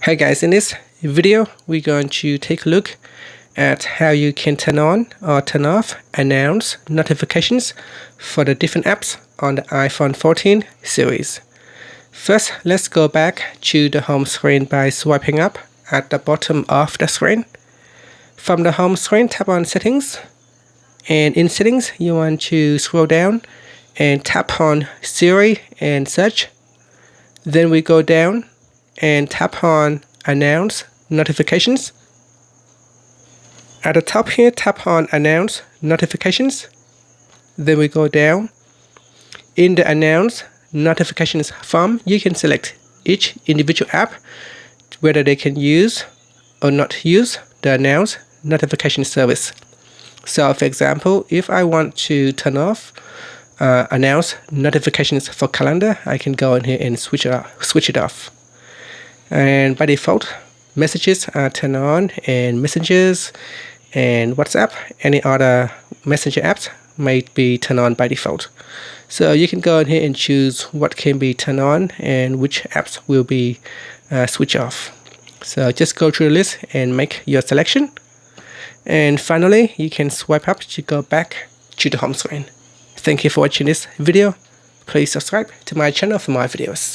Hi guys, in this video we're going to take a look at how you can turn on or turn off announce notifications for the different apps on the iPhone 14 series. First, let's go back to the home screen by swiping up at the bottom of the screen. From the home screen, tap on settings, and in settings you want to scroll down and tap on Siri and search. Then we go down and tap on announce notifications. At the top here, tap on announce notifications. Then we go down. In the announce notifications form, you can select each individual app, whether they can use or not use the announce notification service. So for example, if I want to turn off announce notifications for calendar, I can go in here and switch it off. And by default, messages are turned on, and messages and WhatsApp, any other messenger apps might be turned on by default. So you can go in here and choose what can be turned on and which apps will be switched off. So just go through the list and make your selection. And finally, you can swipe up to go back to the home screen. Thank you for watching this video. Please subscribe to my channel for more videos.